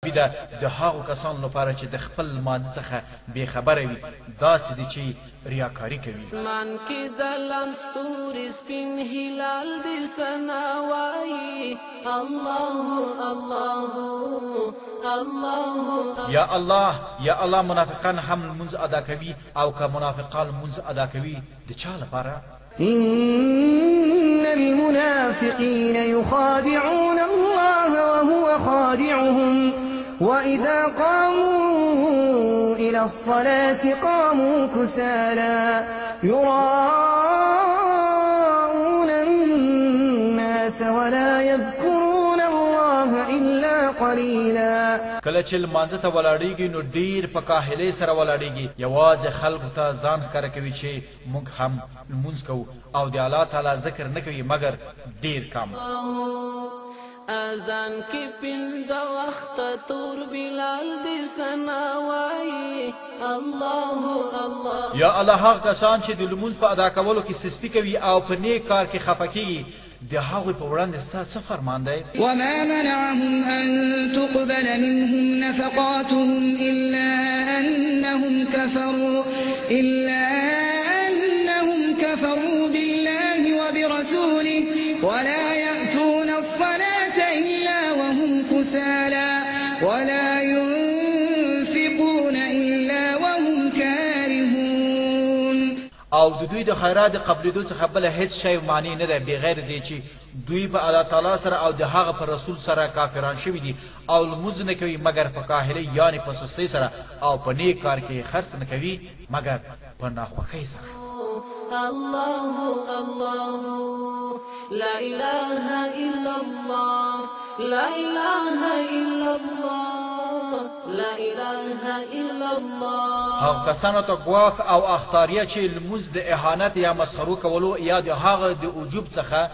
خرابي ده د هغو کسانو لپاره چې د خپل لمانځه څخه بې خبره وي داسې دي چې ریاکاري کوي اسمان کې ځلان ستوري سپین هلال دې ثنا وایي الله الله الله یا الله منافقان هم لمونځ ادا کوي او که منافقان لمونځ ادا کوي د چا لپاره إن المنافقين يخادعون الله وهو خادعهم وإذا قاموا إلى الصلاة قاموا كسالى يراءون الناس ولا يذكرون الله إلا قليلا کله چې لمانځه ته ولاړیږي نو ډیر په کاهلۍ سره ولاړیږي یوازې خلکو ته ځان ښکاره کوي چې موږ هم لمونځ کوو او د الله تعالی ذکر نه کوي مګر ډیر کم اذان کې پنځه وخته تور بلال دې ثنا وایي الله الله یا الله هغه کسان چې د لمونځ په ادا کولو کې سستی کوي او په نیک کار کې خفه کیږي د هغوی په وړاندې ستا څه فرمان دی وما منعهم أن تقبل منهم نفقاتهم إلا أنهم كفروا بالله وبرسوله ولا يأتون الصلاة إلا وهم كسالى ولا ينفقون إلا وهم كارهون او د دوی د خیرات قبلېدو څخه بل هیڅ شی معنی نه دی بغیر دی چې دوی په الله تعالی سره او د هغه پر رسول سره کافران شوي دي او لمونځ نه کوي مګر په کاهلۍ یعنی په سستۍ سره او په نیک کار کې خرڅ نه کوي مګر په ناخوښۍ سره الله الله لا إله إلا الله لا إله إلا الله لا إله إلا الله هغه کسانو ته ګواښ او اختاریه چې لمونځ د اهانت یا مسخرو کولو یا د هغه د وجوب څخه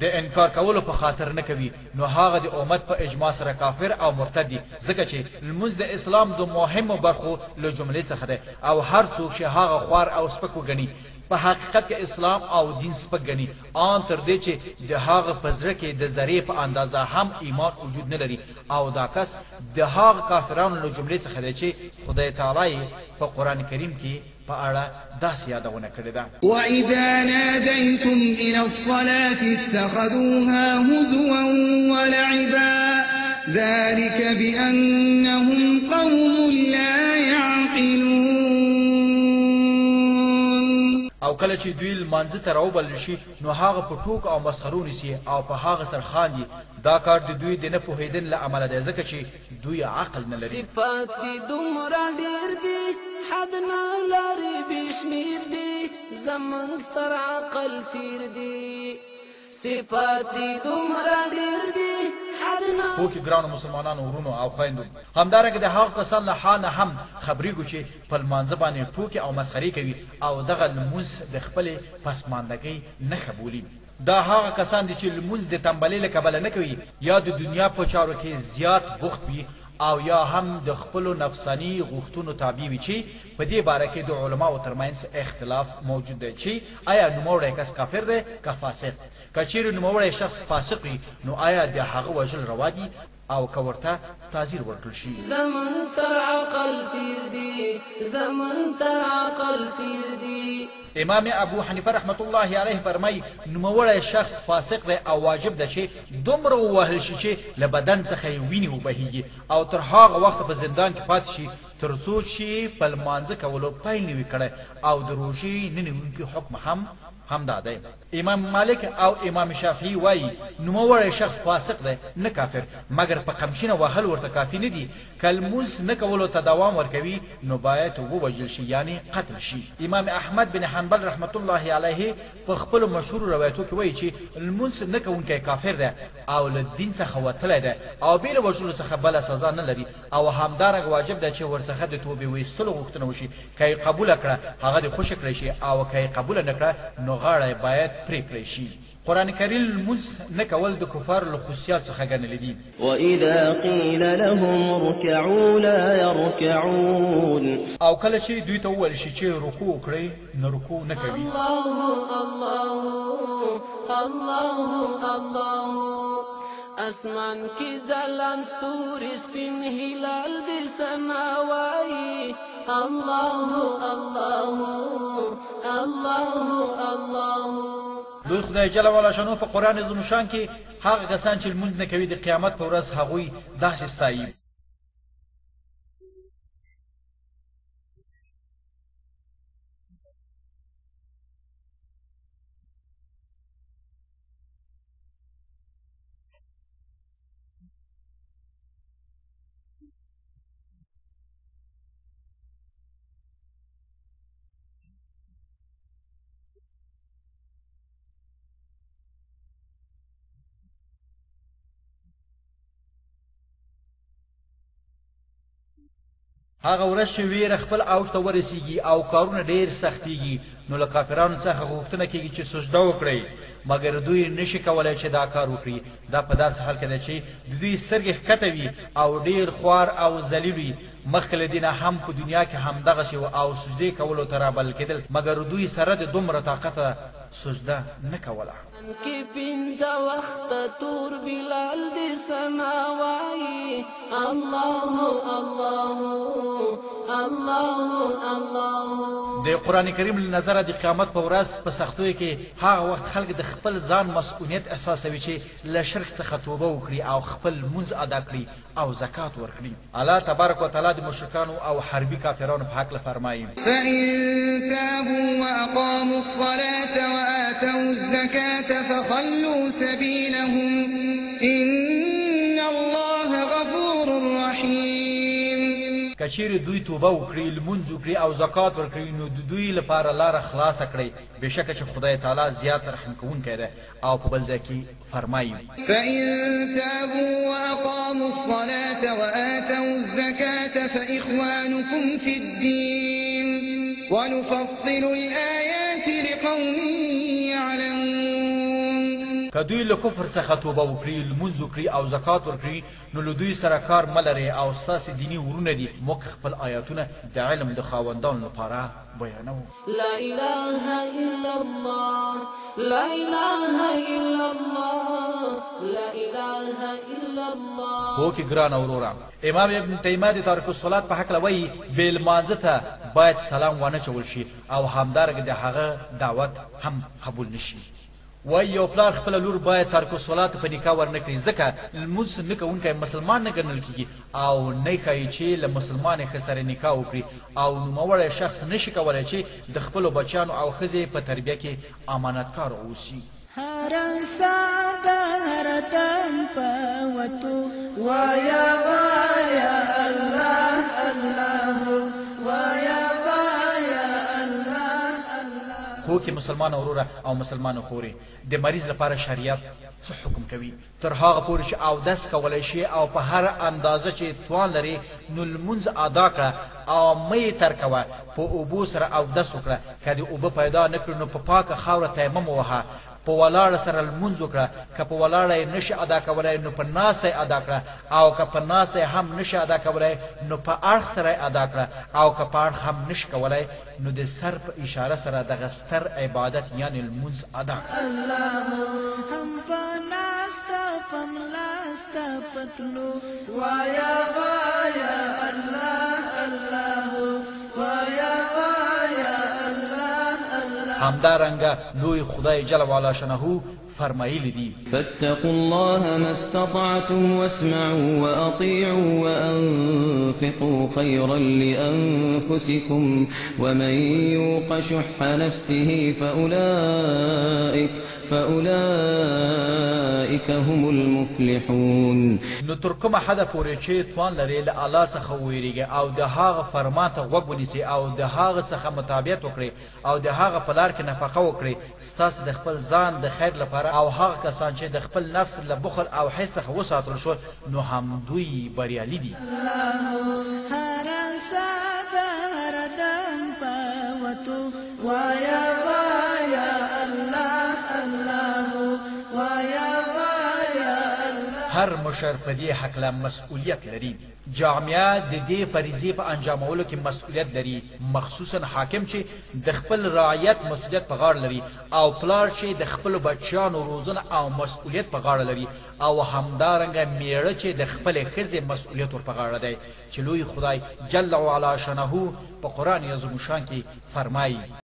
د انکار کولو په خاطر نه کوي نو هغه د امت په اجماع سره کافر او مرتد دي ځکه چې لمونځ د اسلام د مهمو برخو له جملې څخه ده او هر څوک چې هغه خوار او سپک وګڼي په حقیقت کې اسلام او دین سپک ګڼي ان تر دې چې د هغه په زړه کې د ذرې په اندازه هم ایمان وجود نه لري او دا کس د هغه کافرانو له جملې څخه دی چې خدای تعالی په قران کریم کې په اړه داسې یادونه کړې ده وَإِذَا نَادَيْتُمْ إِلَى الصَّلَاةِ اتَّخَذُوهَا هُزُوًا وَلَعِبًا ذَلِكَ بِأَنَّهُمْ قَوْمٌ لَا يَعْقِلُونَ او کله چې دوی لمانځه ته راوبلل شي نو هغه په ټوک او مسخرو نیسي او په هغه سر خاندي دا کار د دوی د نه پوهېدن له امله دی ځکه چې دوی عقل نه لري صفات دومره ډېر دي حد نه لري بشمیر دي زمونږ تر عقل تیر دي صفات دومره ډېر دي خو کې ګرانو مسلمانانو ورونو او خويندو همدارنګه د هغه کسان له حاله هم خبرېږو چې په لمانځه باندې ټوکې او مسخري کوي او دغه لمونځ د خپلې پسماندګۍ نښه بولي دا هغه کسان دي چې لمونځ د تنبلۍ له کبله نه کوي یا د دنیا په چارو کې زیات بوخت وي او یا هم د خپل نفسانی غوښتنو تابع وي چې په دې باره کې د علماو ترمنځ اختلاف موجود دی چې آیا نوموړی کس کافر دی که فاسق که چیرې نوموړی شخص فاسق وي نو آیا د هغه وژل روا دي او که ورته تعزیر ورکړل شي زمون تر عقل تیر دی زمون تر عقل تیر دی امام ابو حنیفه رحمت الله علیه فرمای نوموړی شخص فاسق دی او واجب ده چې دومره ووهل شي چې له بدن څخه وینې وبهیږي او تر هغه وخت په زندان کې پاتې شي تر څو چې په لمانځه کولو پیل نه وي کړی او د روژې نه نیونکي حکم هم دا دی امام مالک او امام شافعي وایي نوموړی شخص فاسق دی نه کافر مګر په قمشینه وهل ورته کافي نه دي که لمونځ نه کولو ته دوام ورکوي نو باید ووژل شي یعنی قتل شي امام احمد بن حنبل رحمت الله علیه په خپلو مشهور روایتو کې وایي چې لمونځ نه کوونکی کافر دی او له دین څخه وتلی دی او بې له وژلو څخه بله سزا نه لري او همدارنګه واجب ده چې ورڅخه د توبې ویستلو غوښتنه وشي که یې قبوله کړه هغه دې خوشې کړی شي او که یې قبوله نه کړه نو غاړه باید پرې کړی شي قرآن کریم لمونځ نه کول د کفارو له خصوصیات څخه ګڼل دي وَإِذَا قِيلَ لَهُمُ ارْكَعُوا لَا يَرْكَعُونَ او کله چې دوی ته وویل شي چې رکوع وکړئ نه رکوع نه کوي الله الله الله الله اسمان کی ځلان ستوري سپین هلال دې ثنا وایي الله الله الله الله. لوی خدای جل وعلا شانو په قران عظیم شان کې هغه کسان چې لمونځ نه کوي د قیامت په ورځ هغوی داسې ستایي. هغه ورځ چې ویره خپل اوج ته ورسیږي او کارونه ډیر سختيږي نو له کافرانو څخه غوښتنه کیږي چې سجده وکړي مګر دوی نشي کولای چې دا کار وکړي. دا په داسې حال کې ده چې دوی سترګې ښکته وي او ډیر خوار او ذلیل وي. مخکې له دینه هم په دنیا کې هم دغسې او سجدې کولو ته رابلل کېدل مګر دوی سره د دومره طاقته سجده نه کوله. کې پنځه وخته تور بلال دې ثنا وایي الله الله الله الله. د قران کریم له نظره د قیامت په ورځ په سختیو کې هغه وخت خلک د خپل ځان مسؤلیت احساسوي چې له شرک څخه توبه وکړي او خپل منځ ادا کړي او زکات ورکړي. الله تبارک وتعالى د مشرکانو او حربي کافرانو په حق فرمایي فإن تابوا وأقاموا الصلاة وآتوا الزكاة فخلوا سبيلهم إن الله غفور رحيم. کچیر دوی توبه وکړي لمونځ وکړي او زکات ورکړي نو د دوی لپاره لار خلاص کړي بشکه چې خدای تعالی زیات رحم کوونکی دی. او په بل ځای کې فرمایي فإن تابوا وأقاموا الصلاة وآتوا الزكاة فإخوانكم في الدين ونفصل الآيات لقوم يعلمون. کدوی له کفر څخه توبه وکړي لمونځ وکړي او زکات ورکړي نو له دوی سره کار ملري او ساس دینی ورونه دي موږ خپل آیاتونه د علم د خاوندانو لپاره بیانوو. لا اله الا الله لا اله الا الله لا اله الا الله. هو کې ګران اورورا امام ابن تیمیه د تارک الصلات په حق لوي بیل مانځته باید سلام ونه چول شي او همدارنګه د هغه دعوت هم قبول نشي. وای یو پلار خپل لور باید تارک الصلات په نکاح ورنکړي ځکه لمونځ نه کوونکی مسلمان نه ګڼل کیږي او نه کوي چې له مسلمان سره نکاح وکړي او نوموړی شخص نشي کولای چې د خپل بچیانو او ښځې په تربیه کې امانتکار اوسي. هر ساغرتن پوتو ويا ويا الله الله ويا ويا الله الله. خو کې مسلمان اورورا او مسلمان خوري د مریض لپاره شریعت څه حکم کوي تر هغه پورې چې او داس کولای شي او په هر اندازه چې توان لري نو لمونځ ادا کړه او مې تر کوه په اوبو سره او داس وکړه کله اوبه پیدا نکړو نو په پاکه خاوره تیمم ووهه په ولاړ سره لمونځ وکړه که په ولاړ نشي ادا کولای نو په ناسته ادا کړه او که په ناسته هم نشي ادا کولای نو په اړخ سره ادا کړه او که په اړخ هم نشي کولای نو د سر په اشاره سره د غستر عبادت یعنی لمونځ ادا کړه. هم پناستا پملاستا پتلو ويا ويا الله الله ويا ويا الله الله. همدارنګه لوی خدای جل وعلا شانه فرمایلی دي فاتقوا الله ما استطعتم واسمعوا وأطيعوا وأنفقوا خيرا لأنفسكم ومن يوق شح نفسه فأولئك هم المفلحون. نو تر کومه حد پورې چې توان لري له الله څخه ویریږي او د هغه فرمان ته غوږ ونیسي او د هغه څخه مطابقت وکړي او د هغه په لار کې نفقه وکړي ستاسو د خپل ځان د خیر لپاره او هغه کسان چې د خپل نفس له بخل او حس څخه وساتل شو نو هم دوی بریالي دي. هر ساغرتن پوتو ويا ويا الله الله ويا ويا الله. هر هر مشر په دې حق له مسؤلیت لري جامعه د دې فریضې په انجامولو کې مسؤلیت لري مخصوصا حاکم چې د خپل رعایت مسؤلیت په غاړه لري او پلار چې د خپل بچیانو روزنه او مسؤلیت په غاړه لري او همدارنګه میړه چې د خپل ښځې مسؤلیت ور په غاړه دی چې لوی خدای جل وعلا شانه په قرآن عظیم شان کې فرمایي